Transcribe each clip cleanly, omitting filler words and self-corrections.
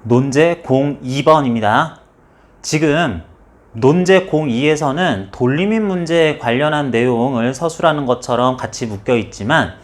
논제 02번입니다. 지금 논제 02에서는 돌림인 문제에 관련한 내용을 서술하는 것처럼 같이 묶여 있지만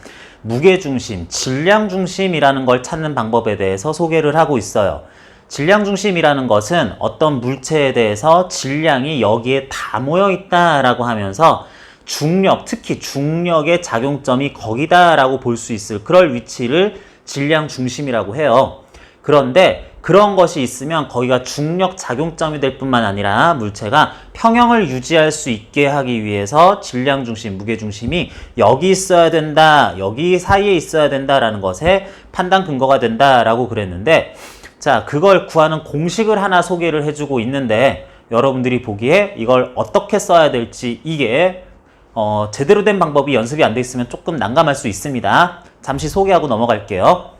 무게중심, 질량중심이라는 걸 찾는 방법에 대해서 소개를 하고 있어요. 질량중심이라는 것은 어떤 물체에 대해서 질량이 여기에 다 모여 있다라고 하면서 중력, 특히 중력의 작용점이 거기다라고 볼 수 있을 그럴 위치를 질량중심이라고 해요. 그런데 그런 것이 있으면 거기가 중력 작용점이 될 뿐만 아니라 물체가 평형을 유지할 수 있게 하기 위해서 질량중심, 무게중심이 여기 있어야 된다, 여기 사이에 있어야 된다라는 것에 판단 근거가 된다라고 그랬는데, 자, 그걸 구하는 공식을 하나 소개를 해주고 있는데 여러분들이 보기에 이걸 어떻게 써야 될지 이게 제대로 된 방법이 연습이 안 돼 있으면 조금 난감할 수 있습니다. 잠시 소개하고 넘어갈게요.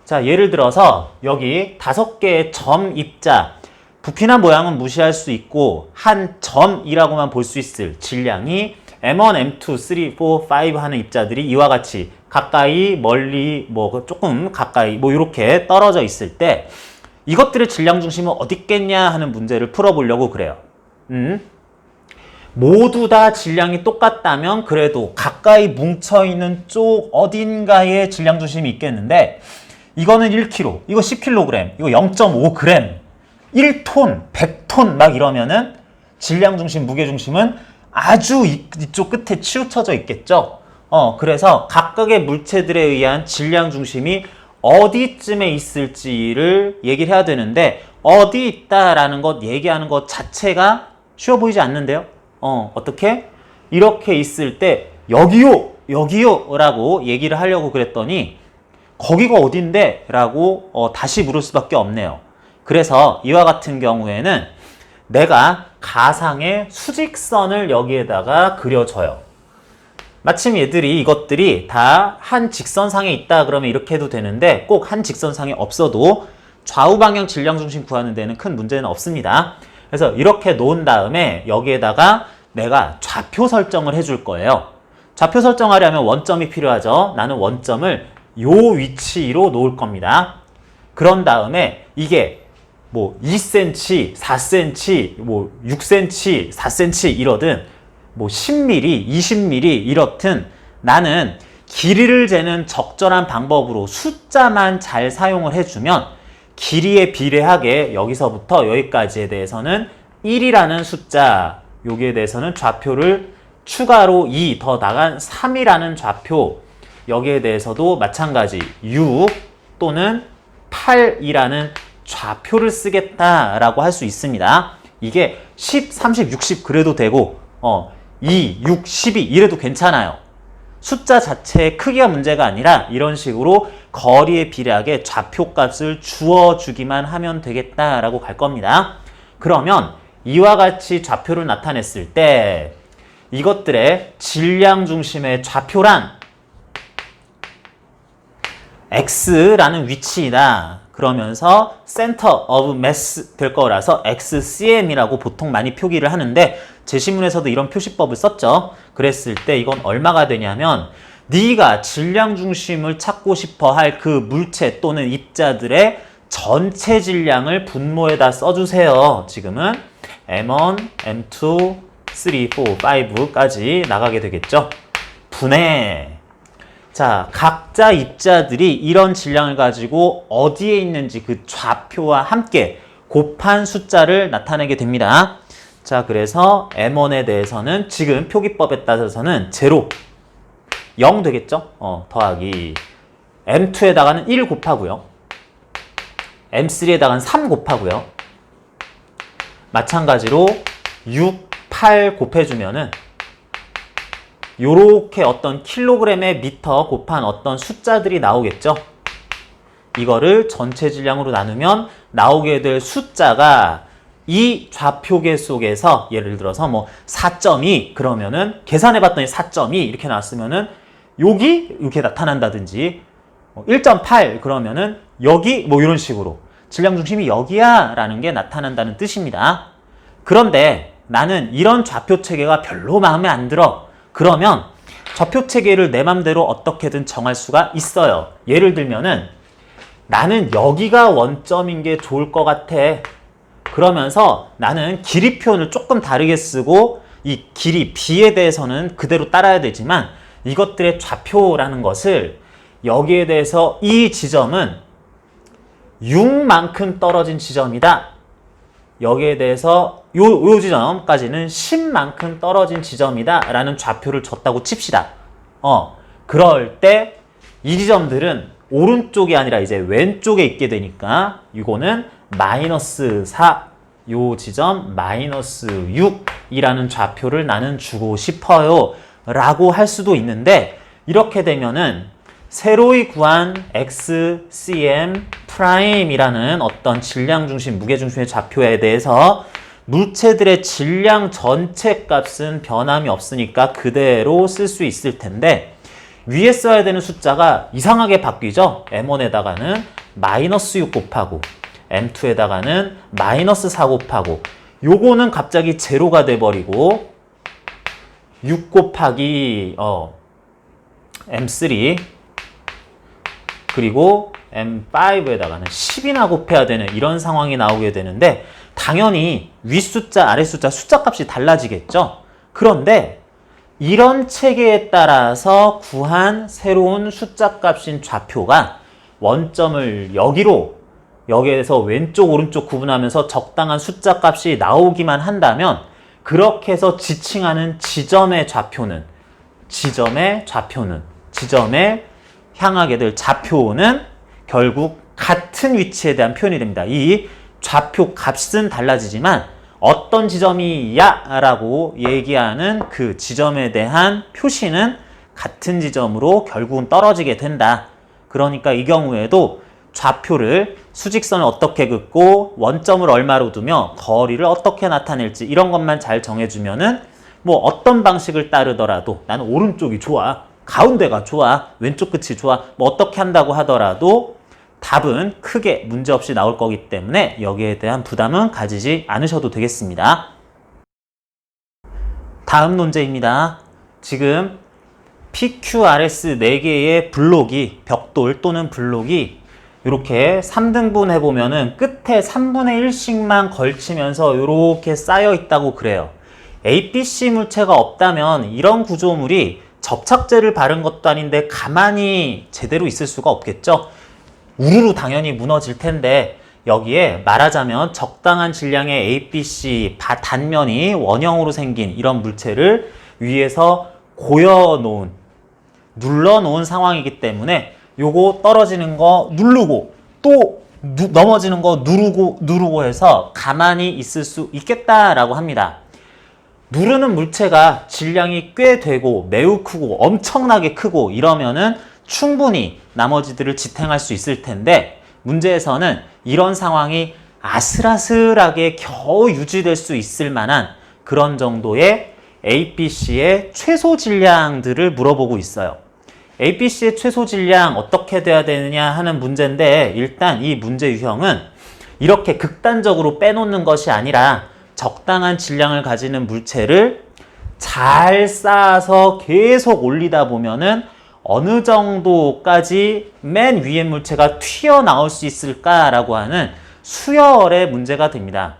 자, 예를 들어서 여기 5개의 점 입자, 부피나 모양은 무시할 수 있고 한 점이라고만 볼 수 있을 질량이 M1, M2, 3, 4, 5 하는 입자들이 이와 같이 가까이, 멀리, 조금 가까이 이렇게 떨어져 있을 때 이것들의 질량 중심은 어디 있겠냐 하는 문제를 풀어보려고 그래요. 모두 다 질량이 똑같다면 그래도 가까이 뭉쳐있는 쪽 어딘가에 질량 중심이 있겠는데 이거는 1kg, 이거 10kg, 이거 0.5g, 1톤, 100톤 막 이러면은 질량 중심, 무게 중심은 아주 이쪽 끝에 치우쳐져 있겠죠. 그래서 각각의 물체들에 의한 질량 중심이 어디쯤에 있을지를 얘기를 해야 되는데 어디 있다라는 것 얘기하는 것 자체가 쉬워 보이지 않는데요. 어떻게? 이렇게 있을 때 여기요! 여기요! 라고 얘기를 하려고 그랬더니 거기가 어딘데? 라고 다시 물을 수밖에 없네요. 그래서 이와 같은 경우에는 내가 가상의 수직선을 여기에다가 그려줘요. 마침 얘들이 이것들이 다 한 직선상에 있다 그러면 이렇게 해도 되는데 꼭 한 직선상에 없어도 좌우 방향 질량 중심 구하는 데는 큰 문제는 없습니다. 그래서 이렇게 놓은 다음에 여기에다가 내가 좌표 설정을 해줄 거예요. 좌표 설정하려면 원점이 필요하죠. 나는 원점을 요 위치로 놓을 겁니다. 그런 다음에 이게 2cm, 4cm, 6cm, 4cm 이러든 10mm, 20mm 이렇든 나는 길이를 재는 적절한 방법으로 숫자만 잘 사용을 해주면 길이에 비례하게 여기서부터 여기까지에 대해서는 1이라는 숫자, 여기에 대해서는 좌표를 추가로 2 더 나간 3이라는 좌표, 여기에 대해서도 마찬가지 6 또는 8이라는 좌표를 쓰겠다라고 할 수 있습니다. 이게 10, 30, 60 그래도 되고 2, 6, 12 이래도 괜찮아요. 숫자 자체의 크기가 문제가 아니라 이런 식으로 거리에 비례하게 좌표 값을 주어주기만 하면 되겠다라고 갈 겁니다. 그러면 이와 같이 좌표를 나타냈을 때 이것들의 질량 중심의 좌표란 X라는 위치이다. 그러면서 Center of Mass 될 거라서 XCM이라고 보통 많이 표기를 하는데 제 시문에서도 이런 표시법을 썼죠. 그랬을 때 이건 얼마가 되냐면 네가 질량 중심을 찾고 싶어 할 그 물체 또는 입자들의 전체 질량을 분모에다 써주세요. 지금은 M1, M2, 3, 4, 5까지 나가게 되겠죠. 분해. 자, 각자 입자들이 이런 질량을 가지고 어디에 있는지 그 좌표와 함께 곱한 숫자를 나타내게 됩니다. 자, 그래서 M1에 대해서는 지금 표기법에 따라서는 0, 0 되겠죠? 더하기 M2에다가는 1 곱하고요. M3에다가는 3 곱하고요. 마찬가지로 6, 8 곱해주면은 요렇게 어떤 킬로그램에 미터 곱한 어떤 숫자들이 나오겠죠. 이거를 전체 질량으로 나누면 나오게 될 숫자가 이 좌표계 속에서 예를 들어서 4.2 그러면은 계산해봤더니 4.2 이렇게 나왔으면은 여기 이렇게 나타난다든지 1.8 그러면은 여기 이런 식으로 질량 중심이 여기야 라는 게 나타난다는 뜻입니다. 그런데 나는 이런 좌표 체계가 별로 마음에 안 들어. 그러면 좌표 체계를 내 맘대로 어떻게든 정할 수가 있어요. 예를 들면은 나는 여기가 원점인 게 좋을 것 같아. 그러면서 나는 길이 표현을 조금 다르게 쓰고 이 길이 B에 대해서는 그대로 따라야 되지만 이것들의 좌표라는 것을 여기에 대해서 이 지점은 6만큼 떨어진 지점이다. 여기에 대해서 요 지점까지는 10만큼 떨어진 지점이다 라는 좌표를 줬다고 칩시다. 그럴 때 이 지점들은 오른쪽이 아니라 이제 왼쪽에 있게 되니까 이거는 마이너스 4, 요 지점 마이너스 6이라는 좌표를 나는 주고 싶어요 라고 할 수도 있는데, 이렇게 되면은 새로이 구한 XCM 프라임이라는 어떤 질량 중심, 무게 중심의 좌표에 대해서 물체들의 질량 전체 값은 변함이 없으니까 그대로 쓸 수 있을 텐데, 위에 써야 되는 숫자가 이상하게 바뀌죠. M1에다가는 마이너스 6 곱하고 M2에다가는 마이너스 4 곱하고 요거는 갑자기 제로가 돼버리고 6 곱하기 M3 그리고 M5에다가는 10이나 곱해야 되는 이런 상황이 나오게 되는데, 당연히 윗숫자 아래 숫자 값이 달라지겠죠. 그런데 이런 체계에 따라서 구한 새로운 숫자 값인 좌표가 원점을 여기에서 왼쪽 오른쪽 구분하면서 적당한 숫자 값이 나오기만 한다면, 그렇게 해서 지칭하는 지점에 향하게 될 좌표는 결국 같은 위치에 대한 표현이 됩니다. 이 좌표 값은 달라지지만 어떤 지점이야 라고 얘기하는 그 지점에 대한 표시는 같은 지점으로 결국은 떨어지게 된다. 그러니까 이 경우에도 좌표를 수직선을 어떻게 긋고 원점을 얼마로 두며 거리를 어떻게 나타낼지 이런 것만 잘 정해주면은 뭐 어떤 방식을 따르더라도 나는 오른쪽이 좋아, 가운데가 좋아, 왼쪽 끝이 좋아, 뭐 어떻게 한다고 하더라도 답은 크게 문제없이 나올 거기 때문에 여기에 대한 부담은 가지지 않으셔도 되겠습니다. 다음 논제입니다. 지금 PQRS 4개의 블록이, 벽돌 또는 블록이 이렇게 3등분 해보면은 끝에 3분의 1씩만 걸치면서 이렇게 쌓여 있다고 그래요. ABC 물체가 없다면 이런 구조물이 접착제를 바른 것도 아닌데 가만히 제대로 있을 수가 없겠죠. 우르르 당연히 무너질 텐데, 여기에 말하자면 적당한 질량의 ABC 단면이 원형으로 생긴 이런 물체를 위에서 눌러놓은 상황이기 때문에 요거 떨어지는 거 누르고 또 넘어지는 거 누르고 해서 가만히 있을 수 있겠다라고 합니다. 누르는 물체가 질량이 꽤 되고 매우 크고 엄청나게 크고 이러면은 충분히 나머지들을 지탱할 수 있을 텐데, 문제에서는 이런 상황이 아슬아슬하게 겨우 유지될 수 있을 만한 그런 정도의 APC의 최소 질량들을 물어보고 있어요. APC의 최소 질량 어떻게 돼야 되느냐 하는 문제인데, 일단 이 문제 유형은 이렇게 극단적으로 빼놓는 것이 아니라 적당한 질량을 가지는 물체를 잘 쌓아서 계속 올리다 보면은 어느 정도까지 맨 위의 물체가 튀어나올 수 있을까라고 하는 수열의 문제가 됩니다.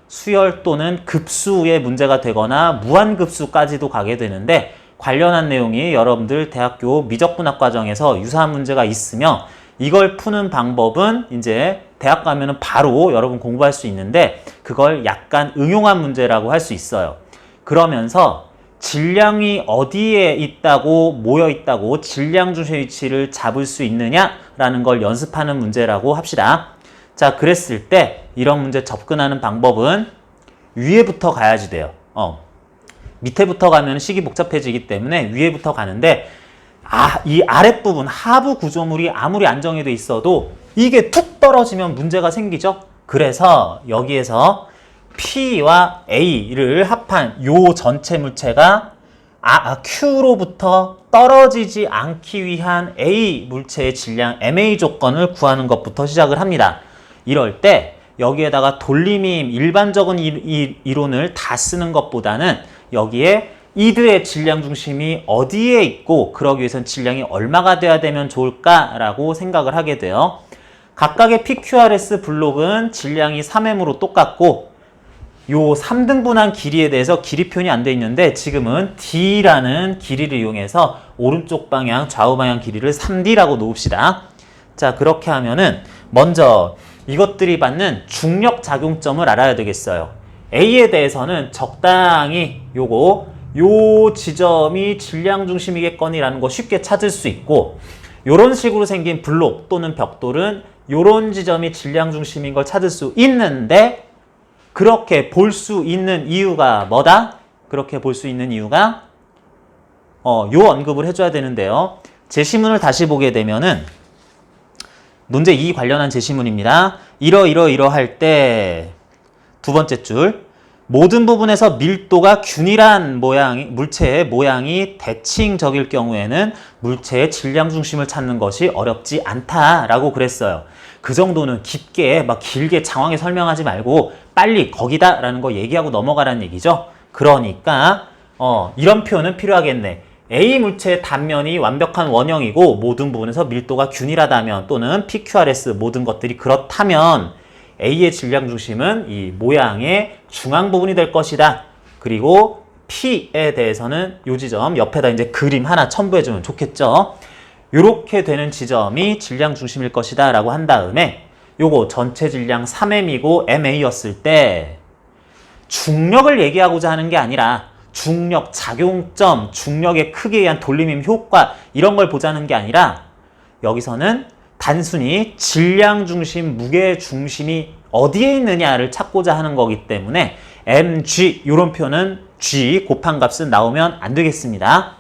수열 또는 급수의 문제가 되거나 무한급수까지도 가게 되는데, 관련한 내용이 여러분들 대학교 미적분학 과정에서 유사한 문제가 있으며 이걸 푸는 방법은 이제 대학 가면은 바로 여러분 공부할 수 있는데, 그걸 약간 응용한 문제라고 할 수 있어요. 그러면서 질량이 어디에 있다고 모여 있다고 질량 중심의 위치를 잡을 수 있느냐라는 걸 연습하는 문제라고 합시다. 자, 그랬을 때 이런 문제 접근하는 방법은 위에부터 가야지 돼요. 밑에부터 가면 식이 복잡해지기 때문에 위에부터 가는데, 이 아랫부분 하부 구조물이 아무리 안정이 돼 있어도 이게 툭 떨어지면 문제가 생기죠. 그래서 여기에서 P와 A를 합한 요 전체 물체가 Q로부터 떨어지지 않기 위한 A 물체의 질량 MA 조건을 구하는 것부터 시작을 합니다. 이럴 때 여기에다가 돌림임 일반적인 이론을 다 쓰는 것보다는 여기에 이들의 질량 중심이 어디에 있고 그러기 위해서는 질량이 얼마가 돼야 되면 좋을까라고 생각을 하게 돼요. 각각의 PQRS 블록은 질량이 3m으로 똑같고 요 3등분한 길이에 대해서 길이 표현이 안 돼 있는데 지금은 D라는 길이를 이용해서 오른쪽 방향, 좌우 방향 길이를 3D라고 놓읍시다. 자, 그렇게 하면은 먼저 이것들이 받는 중력 작용점을 알아야 되겠어요. A에 대해서는 적당히 요 지점이 질량 중심이겠거니라는 거 쉽게 찾을 수 있고, 요런 식으로 생긴 블록 또는 벽돌은 요런 지점이 질량 중심인 걸 찾을 수 있는데, 그렇게 볼 수 있는 이유가 뭐다? 그렇게 볼 수 있는 이유가 요 언급을 해줘야 되는데요. 제시문을 다시 보게 되면은 문제 2 관련한 제시문입니다. 이러할 때 두 번째 줄, 모든 부분에서 밀도가 균일한 물체의 모양이 대칭적일 경우에는 물체의 질량 중심을 찾는 것이 어렵지 않다라고 그랬어요. 그 정도는 깊게 막 길게 장황하게 설명하지 말고 빨리 거기다라는 거 얘기하고 넘어가라는 얘기죠. 그러니까 이런 표현은 필요하겠네. A 물체의 단면이 완벽한 원형이고 모든 부분에서 밀도가 균일하다면, 또는 PQRS 모든 것들이 그렇다면 A의 질량 중심은 이 모양의 중앙 부분이 될 것이다. 그리고 P에 대해서는 이 지점 옆에다 이제 그림 하나 첨부해주면 좋겠죠. 이렇게 되는 지점이 질량 중심일 것이다 라고 한 다음에 요거 전체 질량 3m이고 MA였을 때 중력을 얘기하고자 하는 게 아니라 중력 작용점, 중력의 크기에 의한 돌림힘 효과 이런 걸 보자는 게 아니라 여기서는 단순히 질량 중심, 무게 중심이 어디에 있느냐를 찾고자 하는 거기 때문에 mg 이런 표현은 g 곱한 값은 나오면 안 되겠습니다.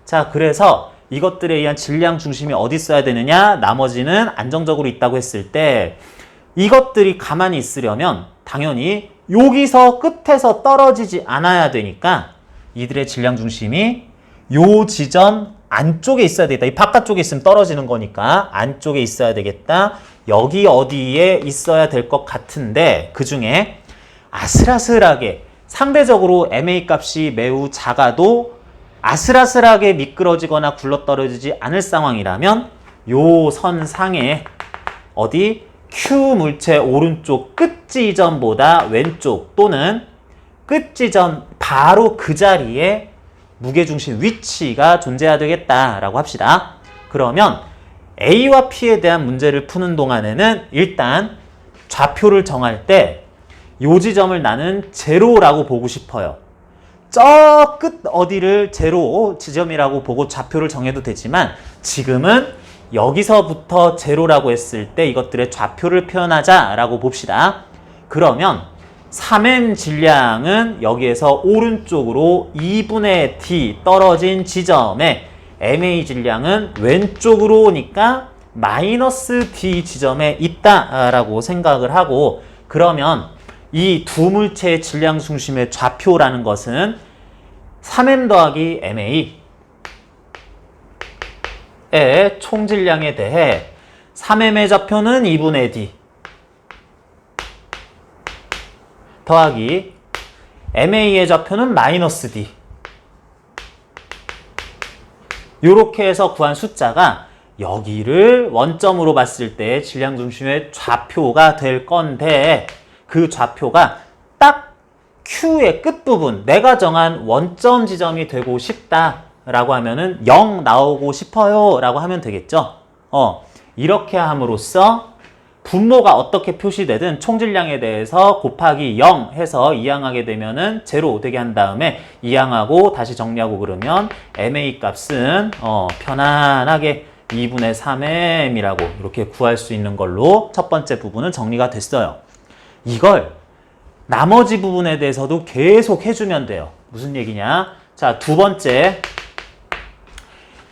자, 그래서 이것들에 의한 질량 중심이 어디 있어야 되느냐, 나머지는 안정적으로 있다고 했을 때 이것들이 가만히 있으려면 당연히 여기서 끝에서 떨어지지 않아야 되니까 이들의 질량 중심이 요 지점 안쪽에 있어야 되겠다. 이 바깥쪽에 있으면 떨어지는 거니까 안쪽에 있어야 되겠다. 여기 어디에 있어야 될 것 같은데, 그 중에 아슬아슬하게 상대적으로 MA 값이 매우 작아도 아슬아슬하게 미끄러지거나 굴러떨어지지 않을 상황이라면 요 선상에 어디 Q 물체 오른쪽 끝 지점보다 왼쪽 또는 끝 지점 바로 그 자리에 무게중심 위치가 존재해야 되겠다라고 합시다. 그러면 A와 P에 대한 문제를 푸는 동안에는 일단 좌표를 정할 때 요 지점을 나는 제로라고 보고 싶어요. 저 끝 어디를 제로 지점이라고 보고 좌표를 정해도 되지만 지금은 여기서부터 제로라고 했을 때 이것들의 좌표를 표현하자라고 봅시다. 그러면 3m 질량은 여기에서 오른쪽으로 2분의 d 떨어진 지점에 MA 질량은 왼쪽으로 오니까 마이너스 d 지점에 있다라고 생각을 하고, 그러면 이 두 물체의 질량 중심의 좌표라는 것은 3m 더하기 MA의 총질량에 대해 3m의 좌표는 2분의 d 더하기 MA의 좌표는 마이너스 d, 요렇게 해서 구한 숫자가 여기를 원점으로 봤을 때 질량 중심의 좌표가 될 건데, 그 좌표가 딱 Q의 끝부분, 내가 정한 원점 지점이 되고 싶다라고 하면은 0 나오고 싶어요 라고 하면 되겠죠. 이렇게 함으로써 분모가 어떻게 표시되든 총질량에 대해서 곱하기 0 해서 이항하게 되면은 제로 되게 한 다음에 이항하고 다시 정리하고 그러면 MA 값은 편안하게 2분의 3m이라고 이렇게 구할 수 있는 걸로 첫 번째 부분은 정리가 됐어요. 이걸 나머지 부분에 대해서도 계속 해주면 돼요. 무슨 얘기냐? 자, 두 번째.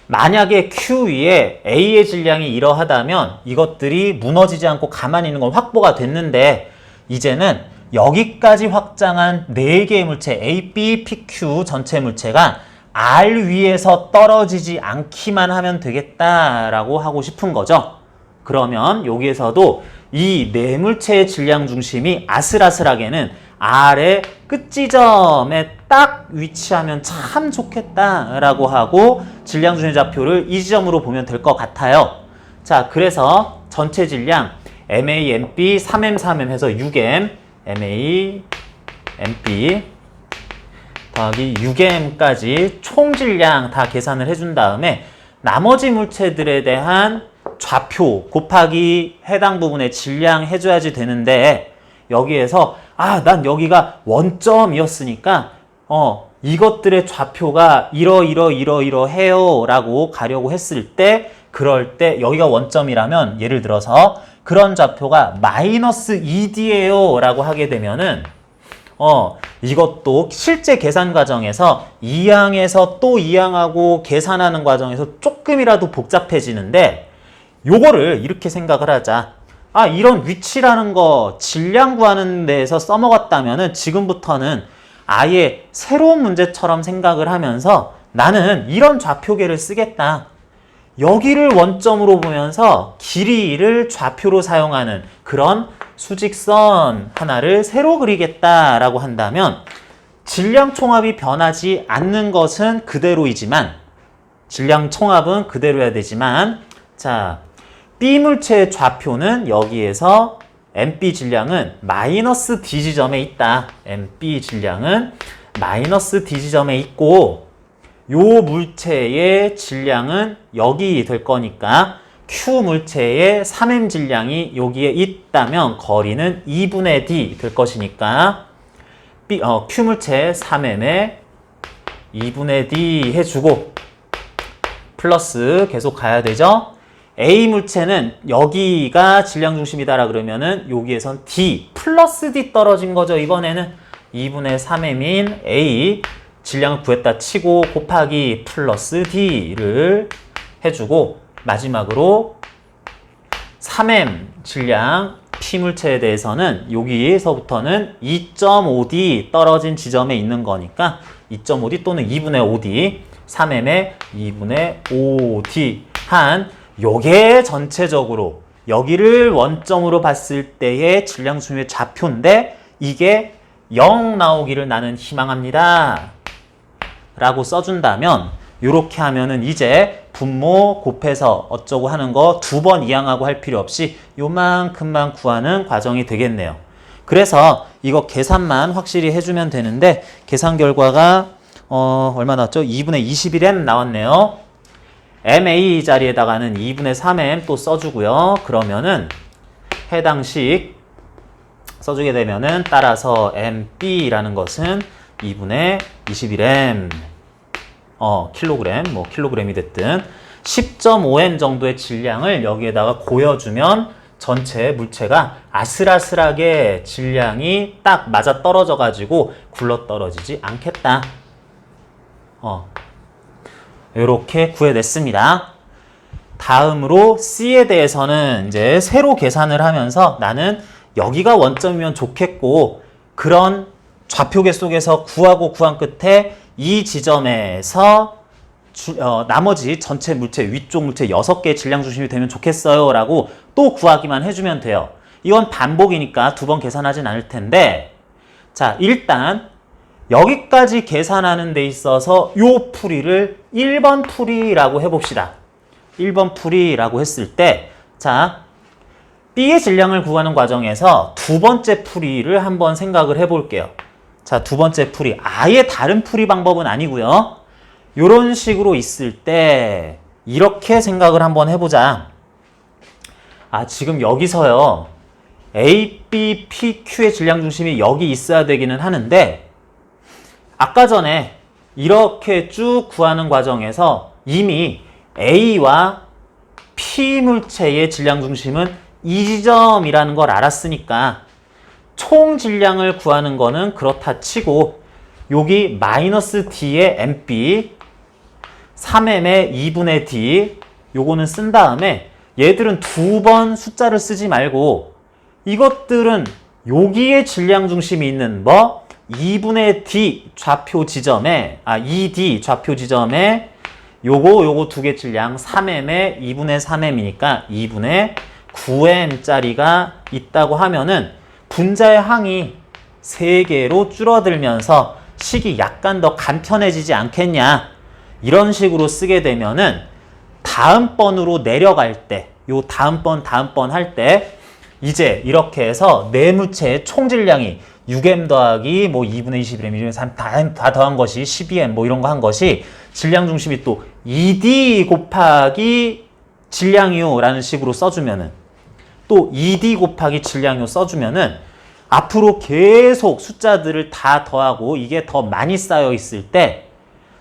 만약에 Q 위에 A의 질량이 이러하다면 이것들이 무너지지 않고 가만히 있는 건 확보가 됐는데, 이제는 여기까지 확장한 4개의 물체 A, B, PQ 전체 물체가 R 위에서 떨어지지 않기만 하면 되겠다라고 하고 싶은 거죠. 그러면 여기에서도 이 네 물체의 질량 중심이 아슬아슬하게는 R의 끝 지점에 딱 위치하면 참 좋겠다라고 하고 질량 중심 좌표를 이 지점으로 보면 될 것 같아요. 자, 그래서 전체 질량 MA, MP, 3M, 3M 해서 6M, MA, MP 더하기 6M까지 총 질량 다 계산을 해준 다음에 나머지 물체들에 대한 좌표 곱하기 해당 부분의 질량 해줘야지 되는데 여기에서 난 여기가 원점이었으니까 이것들의 좌표가 이러해요 라고 가려고 했을 때 그럴 때 여기가 원점이라면 예를 들어서 그런 좌표가 마이너스 2D예요 라고 하게 되면은 이것도 실제 계산 과정에서 2항에서 또 2항하고 계산하는 과정에서 조금이라도 복잡해지는데 요거를 이렇게 생각을 하자. 이런 위치라는 거 질량 구하는 데에서 써먹었다면은 지금부터는 아예 새로운 문제처럼 생각을 하면서 나는 이런 좌표계를 쓰겠다. 여기를 원점으로 보면서 길이를 좌표로 사용하는 그런 수직선 하나를 새로 그리겠다라고 한다면 질량 총합이 변하지 않는 것은 그대로이지만 질량 총합은 그대로여야 되지만 자, B 물체의 좌표는 여기에서 MP 질량은 마이너스 D 지점에 있다. MP 질량은 마이너스 D 지점에 있고 요 물체의 질량은 여기 될 거니까 Q 물체의 3M 질량이 여기에 있다면 거리는 2분의 D 될 것이니까 Q 물체 3M에 2분의 D 해주고 플러스 계속 가야 되죠. A 물체는 여기가 질량 중심이다라 그러면은 여기에선 D 플러스 D 떨어진 거죠. 이번에는 2분의 3M인 A 질량을 구했다 치고 곱하기 플러스 D를 해주고 마지막으로 3M 질량 P 물체에 대해서는 여기에서부터는 2.5D 떨어진 지점에 있는 거니까 2.5D 또는 2분의 5D 3M에 2분의 5D 한 요게 전체적으로 여기를 원점으로 봤을 때의 질량 중심의 좌표인데 이게 0 나오기를 나는 희망합니다. 라고 써준다면 이렇게 하면은 이제 분모 곱해서 어쩌고 하는 거 2번 이항하고 할 필요 없이 요만큼만 구하는 과정이 되겠네요. 그래서 이거 계산만 확실히 해주면 되는데 계산 결과가 얼마 나왔죠? 2분의 21M 나왔네요. MA 자리에다가는 2분의 3M 또 써주고요. 그러면은 해당식 써주게 되면은 따라서 MB라는 것은 2분의 21M 킬로그램, 킬로그램이 됐든 10.5M 정도의 질량을 여기에다가 고여주면 전체 물체가 아슬아슬하게 질량이 딱 맞아 떨어져 가지고 굴러 떨어지지 않겠다. 이렇게 구해냈습니다. 다음으로 C에 대해서는 이제 새로 계산을 하면서 나는 여기가 원점이면 좋겠고 그런 좌표계 속에서 구하고 구한 끝에 이 지점에서 나머지 전체 물체, 위쪽 물체 6개의 질량 중심이 되면 좋겠어요 라고 또 구하기만 해주면 돼요. 이건 반복이니까 2번 계산하진 않을 텐데 자 일단 여기까지 계산하는 데 있어서 요 풀이를 1번 풀이라고 해봅시다. 1번 풀이라고 했을 때 자 B의 질량을 구하는 과정에서 두 번째 풀이를 한번 생각을 해볼게요. 자, 두 번째 풀이. 아예 다른 풀이 방법은 아니고요. 이런 식으로 있을 때 이렇게 생각을 한번 해보자. 지금 여기서요. A, B, P, Q의 질량 중심이 여기 있어야 되기는 하는데 아까 전에 이렇게 쭉 구하는 과정에서 이미 A와 P 물체의 질량 중심은 이 지점이라는 걸 알았으니까 총 질량을 구하는 거는 그렇다 치고 여기 마이너스 D의 MP 3M의 2분의 D 요거는 쓴 다음에 얘들은 2번 숫자를 쓰지 말고 이것들은 여기에 질량 중심이 있는 2분의 D 좌표 지점에 2D 좌표 지점에 요거 두 개 질량 3M에 2분의 3M이니까 2분의 9M짜리가 있다고 하면은 분자의 항이 3개로 줄어들면서 식이 약간 더 간편해지지 않겠냐 이런 식으로 쓰게 되면은 다음번으로 내려갈 때 요 다음번 할 때 이제 이렇게 해서 내물체의 총 질량이 6m 더하기 뭐 2분의 21m 다 더한 것이 12m 뭐 이런 거 한 것이 질량 중심이 또 2D 곱하기 질량이요라는 식으로 써주면은 또 2D 곱하기 질량이요 써주면은 앞으로 계속 숫자들을 다 더하고 이게 더 많이 쌓여 있을 때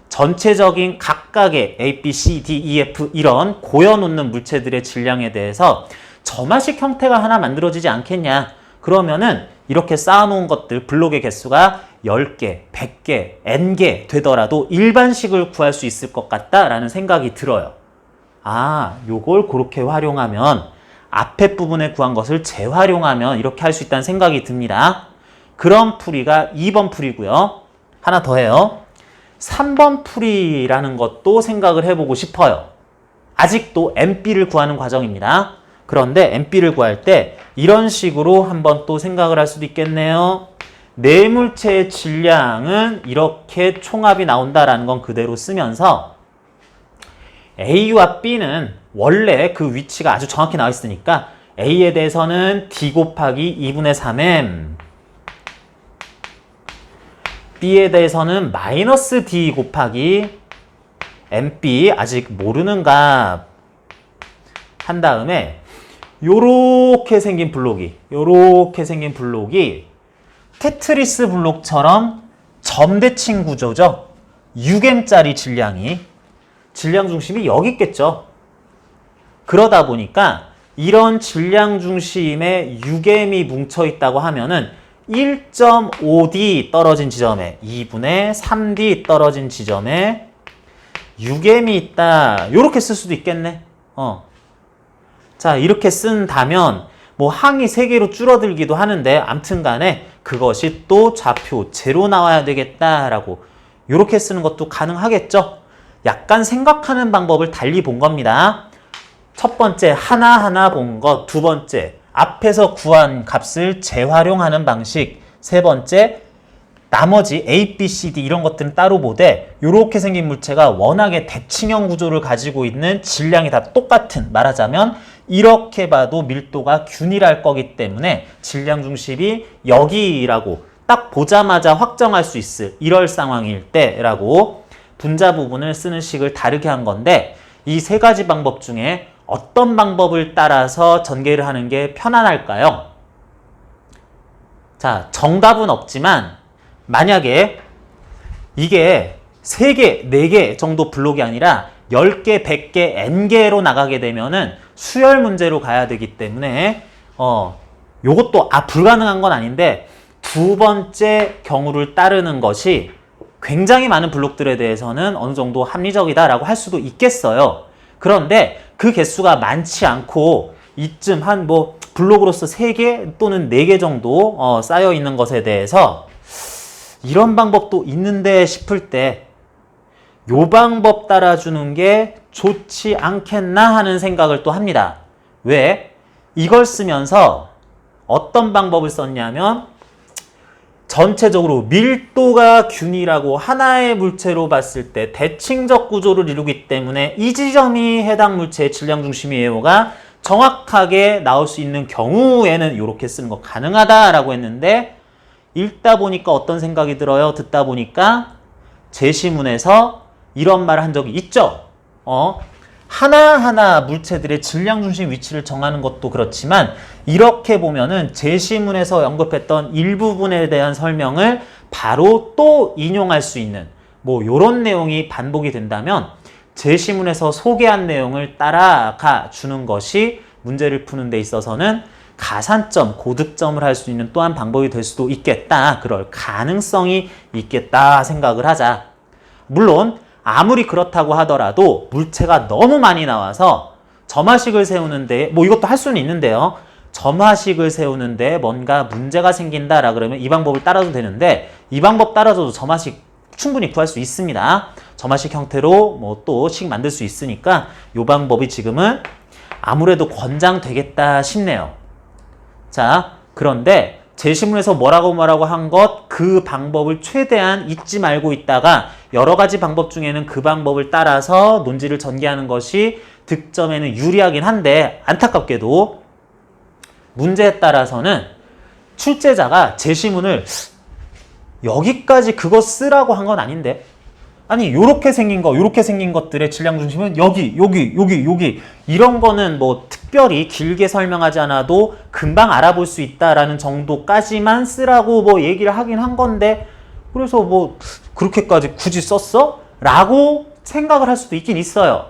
전체적인 각각의 A, B, C, D, E, F 이런 고여놓는 물체들의 질량에 대해서 점화식 형태가 하나 만들어지지 않겠냐. 그러면은 이렇게 쌓아놓은 것들 블록의 개수가 10개, 100개, N개 되더라도 일반식을 구할 수 있을 것 같다라는 생각이 들어요. 아, 요걸 그렇게 활용하면 앞에 부분에 구한 것을 재활용하면 이렇게 할 수 있다는 생각이 듭니다. 그런 풀이가 2번 풀이고요. 하나 더 해요. 3번 풀이라는 것도 생각을 해보고 싶어요. 아직도 MB를 구하는 과정입니다. 그런데 MB를 구할 때 이런 식으로 한번 또 생각을 할 수도 있겠네요. 내물체의 질량은 이렇게 총합이 나온다라는 건 그대로 쓰면서 A와 B는 원래 그 위치가 아주 정확히 나와 있으니까 A에 대해서는 D 곱하기 2분의 3M, B에 대해서는 마이너스 D 곱하기 MB 아직 모르는 값 한 다음에 요렇게 생긴 블록이 테트리스 블록처럼 점대칭 구조죠. 6M짜리 질량 중심이 여기 있겠죠. 그러다 보니까 이런 질량 중심에 6M이 뭉쳐 있다고 하면은 1.5D 떨어진 지점에 2분의 3D 떨어진 지점에 6M이 있다. 요렇게 쓸 수도 있겠네. 자, 이렇게 쓴다면 뭐 항이 3개로 줄어들기도 하는데 암튼 간에 그것이 또 좌표 제로 나와야 되겠다라고 요렇게 쓰는 것도 가능하겠죠. 약간 생각하는 방법을 달리 본 겁니다. 첫 번째 하나하나 본 것, 두 번째 앞에서 구한 값을 재활용하는 방식, 세 번째 나머지 A, B, C, D 이런 것들은 따로 보되 이렇게 생긴 물체가 워낙에 대칭형 구조를 가지고 있는 질량이 다 똑같은, 말하자면 이렇게 봐도 밀도가 균일할 거기 때문에 질량 중심이 여기라고 딱 보자마자 확정할 수 있을 이럴 상황일 때라고 분자 부분을 쓰는 식을 다르게 한 건데 이 세 가지 방법 중에 어떤 방법을 따라서 전개를 하는 게 편안할까요? 자, 정답은 없지만 만약에 이게 3개, 4개 정도 블록이 아니라 10개, 100개, N개로 나가게 되면은 수열 문제로 가야 되기 때문에 요것도 불가능한 건 아닌데 두 번째 경우를 따르는 것이 굉장히 많은 블록들에 대해서는 어느 정도 합리적이다라고 할 수도 있겠어요. 그런데 그 개수가 많지 않고 이쯤 한 뭐 블록으로서 3개 또는 4개 정도 쌓여 있는 것에 대해서 이런 방법도 있는데 싶을 때 요 방법 따라주는 게 좋지 않겠나 하는 생각을 또 합니다. 왜? 이걸 쓰면서 어떤 방법을 썼냐면 전체적으로 밀도가 균일하고 하나의 물체로 봤을 때 대칭적 구조를 이루기 때문에 이 지점이 해당 물체의 질량 중심의 예호가 정확하게 나올 수 있는 경우에는 이렇게 쓰는 거 가능하다라고 했는데 읽다 보니까 어떤 생각이 들어요? 듣다 보니까 제시문에서 이런 말을 한 적이 있죠. 하나하나 물체들의 질량 중심 위치를 정하는 것도 그렇지만 이렇게 보면은 제시문에서 언급했던 일부분에 대한 설명을 바로 또 인용할 수 있는 뭐 요런 내용이 반복이 된다면 제시문에서 소개한 내용을 따라가 주는 것이 문제를 푸는 데 있어서는 가산점, 고득점을 할 수 있는 또한 방법이 될 수도 있겠다. 그럴 가능성이 있겠다 생각을 하자. 물론 아무리 그렇다고 하더라도 물체가 너무 많이 나와서 점화식을 세우는데 뭐 이것도 할 수는 있는데요. 점화식을 세우는데 뭔가 문제가 생긴다라 그러면 이 방법을 따라도 되는데 이 방법 따라서도 점화식 충분히 구할 수 있습니다. 점화식 형태로 뭐 또 식 만들 수 있으니까 이 방법이 지금은 아무래도 권장되겠다 싶네요. 자, 그런데 제시문에서 뭐라고 한 것 그 방법을 최대한 잊지 말고 있다가 여러 가지 방법 중에는 그 방법을 따라서 논지를 전개하는 것이 득점에는 유리하긴 한데 안타깝게도 문제에 따라서는 출제자가 제시문을 여기까지 그거 쓰라고 한 건 아닌데, 아니 요렇게 생긴 것들의 질량 중심은 여기 이런 거는 뭐 특별히 길게 설명하지 않아도 금방 알아볼 수 있다라는 정도까지만 쓰라고 뭐 얘기를 하긴 한 건데, 그래서 뭐 그렇게까지 굳이 썼어? 라고 생각을 할 수도 있긴 있어요.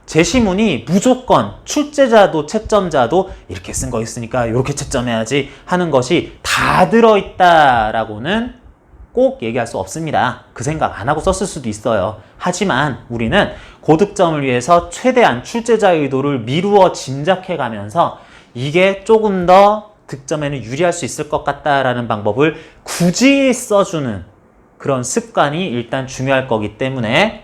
제시문이 무조건 출제자도 채점자도 이렇게 쓴 거 있으니까 이렇게 채점해야지 하는 것이 다 들어있다라고는 꼭 얘기할 수 없습니다. 그 생각 안 하고 썼을 수도 있어요. 하지만 우리는 고득점을 위해서 최대한 출제자의 의도를 미루어 짐작해 가면서 이게 조금 더 득점에는 유리할 수 있을 것 같다라는 방법을 굳이 써주는 그런 습관이 일단 중요할 거기 때문에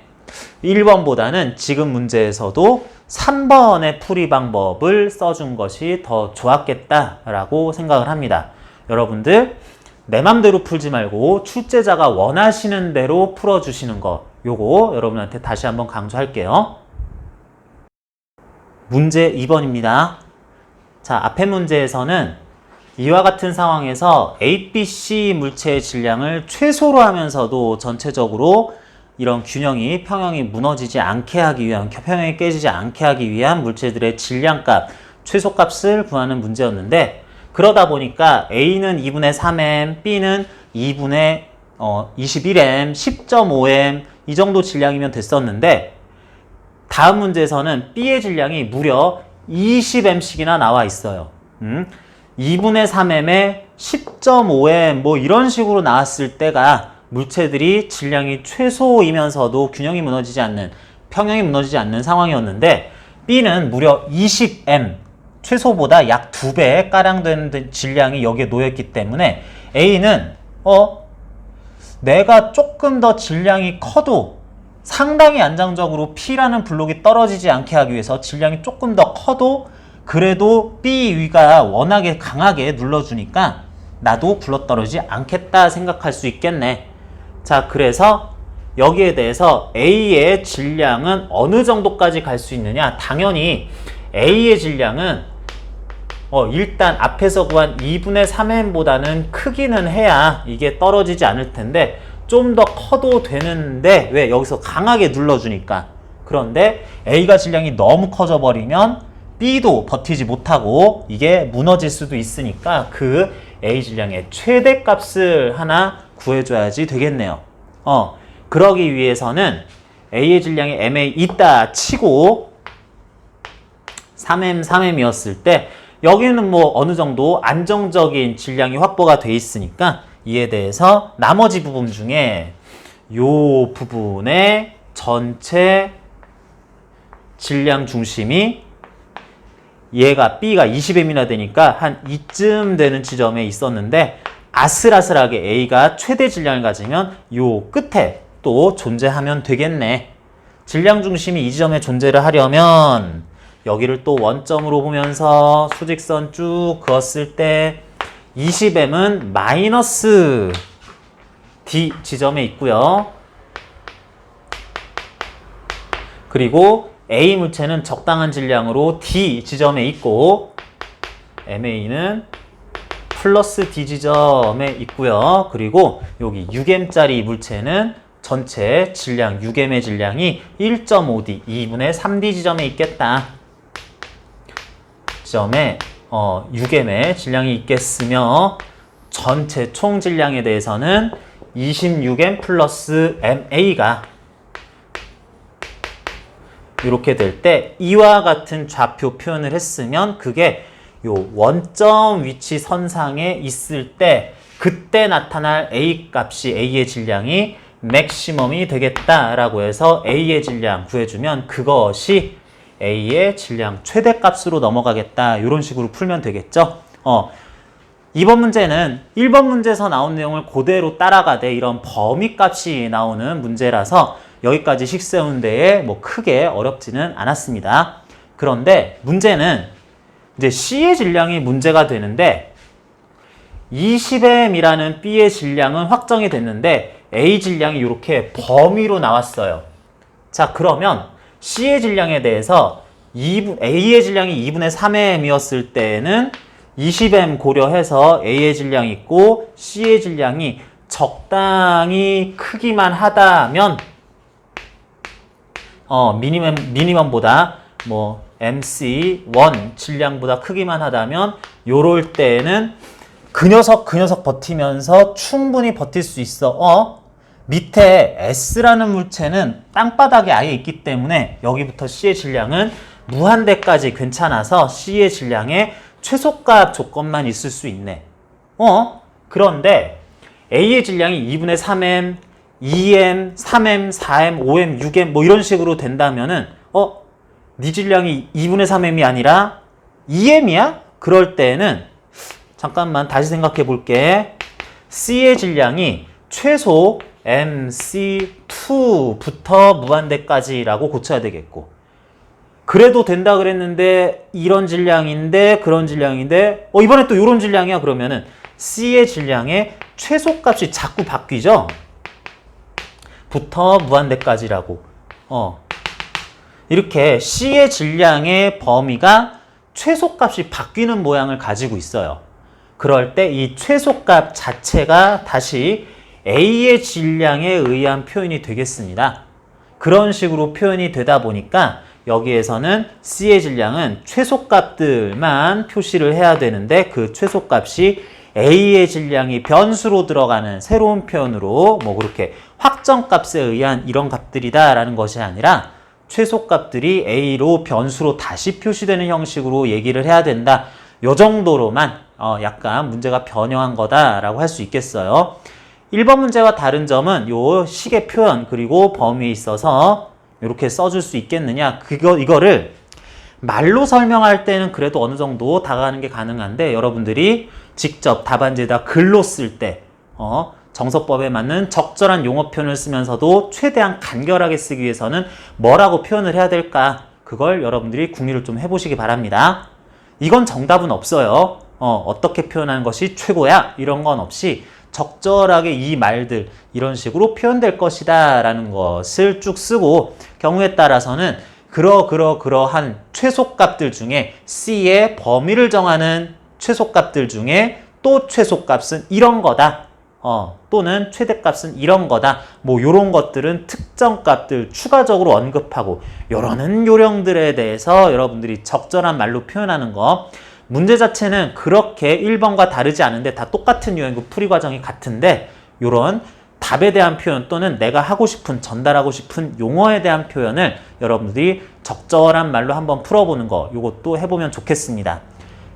1번보다는 지금 문제에서도 3번의 풀이 방법을 써준 것이 더 좋았겠다라고 생각을 합니다. 여러분들 내 맘대로 풀지 말고 출제자가 원하시는 대로 풀어주시는 거, 요거 여러분한테 다시 한번 강조할게요. 문제 2번입니다. 자, 앞의 문제에서는 이와 같은 상황에서 A, B, C 물체의 질량을 최소로 하면서도 전체적으로 이런 균형이, 평형이 무너지지 않게 하기 위한, 평형이 깨지지 않게 하기 위한 물체들의 질량값, 최소값을 구하는 문제였는데, 그러다 보니까 A는 2분의 3m, B는 2분의 21m, 10.5m 이 정도 질량이면 됐었는데, 다음 문제에서는 B의 질량이 무려 20m씩이나 나와 있어요. 2분의 3m에 10.5m 뭐 이런 식으로 나왔을 때가 물체들이 질량이 최소이면서도 균형이 무너지지 않는, 평형이 무너지지 않는 상황이었는데, B는 무려 20m, 최소보다 약 2배 가량 되는 질량이 여기에 놓여있기 때문에 A는 내가 조금 더 질량이 커도 상당히 안정적으로 P라는 블록이 떨어지지 않게 하기 위해서 질량이 조금 더 커도 그래도 B 위가 워낙에 강하게 눌러주니까 나도 굴러떨어지지 않겠다 생각할 수 있겠네. 자, 그래서 여기에 대해서 A의 질량은 어느 정도까지 갈 수 있느냐? 당연히 A의 질량은 일단 앞에서 구한 2분의 3m보다는 크기는 해야 이게 떨어지지 않을 텐데 좀 더 커도 되는데, 왜? 여기서 강하게 눌러주니까. 그런데 A가 질량이 너무 커져 버리면 B도 버티지 못하고 이게 무너질 수도 있으니까 그 A 질량의 최대값을 하나 구해줘야지 되겠네요. 그러기 위해서는 A의 질량이 M에 있다 치고 3M, 3M이었을 때 여기는 뭐 어느 정도 안정적인 질량이 확보가 돼 있으니까 이에 대해서 나머지 부분 중에 요 부분의 전체 질량 중심이 얘가 B가 20m이나 되니까 한 이쯤 되는 지점에 있었는데, 아슬아슬하게 A가 최대 질량을 가지면 요 끝에 또 존재하면 되겠네. 질량 중심이 이 지점에 존재를 하려면 여기를 또 원점으로 보면서 수직선 쭉 그었을 때 20m은 마이너스 D 지점에 있고요. 그리고 A 물체는 적당한 질량으로 D 지점에 있고 MA는 플러스 D 지점에 있고요. 그리고 여기 6M짜리 물체는 전체 질량, 6M의 질량이 1.5D, 2분의 3D 지점에 있겠다. 지점에 6M의 질량이 있겠으며 전체 총 질량에 대해서는 26M 플러스 MA가 이렇게 될 때 이와 같은 좌표 표현을 했으면 그게 요 원점 위치 선상에 있을 때 그때 나타날 A 값이, A의 질량이 맥시멈이 되겠다라고 해서 A의 질량 구해주면 그것이 A의 질량 최대값으로 넘어가겠다. 이런 식으로 풀면 되겠죠. 이번 문제는 1번 문제에서 나온 내용을 그대로 따라가되 이런 범위값이 나오는 문제라서 여기까지 식 세운 데에 뭐 크게 어렵지는 않았습니다. 그런데 문제는 이제 C의 질량이 문제가 되는데 20M이라는 B의 질량은 확정이 됐는데 A 질량이 이렇게 범위로 나왔어요. 자, 그러면 C의 질량에 대해서 A의 질량이 2분의 3M이었을 때는 20M 고려해서 A의 질량이 있고 C의 질량이 적당히 크기만 하다면 미니멈보다 뭐 MC1 질량보다 크기만 하다면 요럴 때에는 그 녀석 버티면서 충분히 버틸 수 있어. 밑에 S라는 물체는 땅바닥에 아예 있기 때문에 여기부터 C의 질량은 무한대까지 괜찮아서 C의 질량에 최소값 조건만 있을 수 있네. 그런데 A의 질량이 2분의 3M, 2M, 3M, 4M, 5M, 6M 뭐 이런 식으로 된다면은 네 질량이 2분의 3M이 아니라 2M이야? 그럴 때는 잠깐만 다시 생각해 볼게. C의 질량이 최소 MC2부터 무한대까지라고 고쳐야 되겠고, 그래도 된다 그랬는데 이런 질량인데 그런 질량인데 이번에 또 이런 질량이야. 그러면은 C의 질량의 최소값이 자꾸 바뀌죠. 부터 무한대까지라고. 이렇게 C의 질량의 범위가 최소값이 바뀌는 모양을 가지고 있어요. 그럴 때 이 최소값 자체가 다시 A의 질량에 의한 표현이 되겠습니다. 그런 식으로 표현이 되다 보니까 여기에서는 C의 질량은 최소값들만 표시를 해야 되는데 그 최소값이 A의 질량이 변수로 들어가는 새로운 표현으로 뭐 그렇게 확정값에 의한 이런 값들이다 라는 것이 아니라 최소값들이 A로 변수로 다시 표시되는 형식으로 얘기를 해야 된다. 요 정도로만 약간 문제가 변형한 거다라고 할 수 있겠어요. 1번 문제와 다른 점은 요 식의 표현 그리고 범위에 있어서 이렇게 써줄 수 있겠느냐. 이거를 말로 설명할 때는 그래도 어느 정도 다가가는 게 가능한데 여러분들이 직접 답안지에다 글로 쓸 때 정서법에 맞는 적절한 용어 표현을 쓰면서도 최대한 간결하게 쓰기 위해서는 뭐라고 표현을 해야 될까? 그걸 여러분들이 궁리를 좀 해보시기 바랍니다. 이건 정답은 없어요. 어떻게 표현하는 것이 최고야? 이런 건 없이 적절하게 이 말들 이런 식으로 표현될 것이다 라는 것을 쭉 쓰고 경우에 따라서는 그러한 최소값들 중에 C의 범위를 정하는 최소값들 중에 또 최소값은 이런 거다. 또는 최대값은 이런 거다. 뭐 요런 것들은 특정 값들 추가적으로 언급하고 요러는 요령들에 대해서 여러분들이 적절한 말로 표현하는 거. 문제 자체는 그렇게 1번과 다르지 않은데 다 똑같은 유형이고 풀이 과정이 같은데 요런 답에 대한 표현 또는 내가 하고 싶은 전달하고 싶은 용어에 대한 표현을 여러분들이 적절한 말로 한번 풀어보는 거 요것도 해보면 좋겠습니다.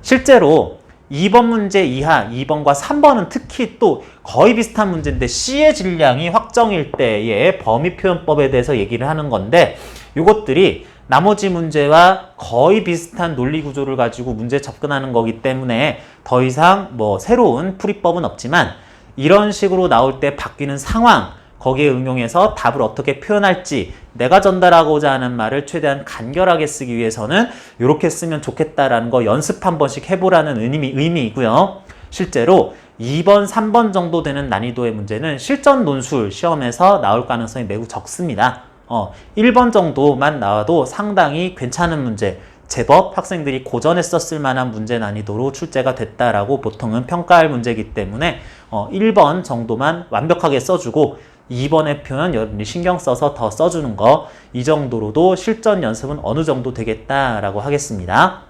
실제로 2번 문제 이하 2번과 3번은 특히 또 거의 비슷한 문제인데 C의 질량이 확정일 때의 범위 표현법에 대해서 얘기를 하는 건데 요것들이 나머지 문제와 거의 비슷한 논리 구조를 가지고 문제에 접근하는 거기 때문에 더 이상 뭐 새로운 풀이법은 없지만 이런 식으로 나올 때 바뀌는 상황 거기에 응용해서 답을 어떻게 표현할지 내가 전달하고자 하는 말을 최대한 간결하게 쓰기 위해서는 이렇게 쓰면 좋겠다라는 거 연습 한 번씩 해보라는 의미이고요. 실제로 2번, 3번 정도 되는 난이도의 문제는 실전 논술 시험에서 나올 가능성이 매우 적습니다. 1번 정도만 나와도 상당히 괜찮은 문제, 제법 학생들이 고전했었을 만한 문제 난이도로 출제가 됐다라고 보통은 평가할 문제이기 때문에 1번 정도만 완벽하게 써주고 2번의 표현 여러분이 신경 써서 더 써주는 거 이 정도로도 실전 연습은 어느 정도 되겠다라고 하겠습니다.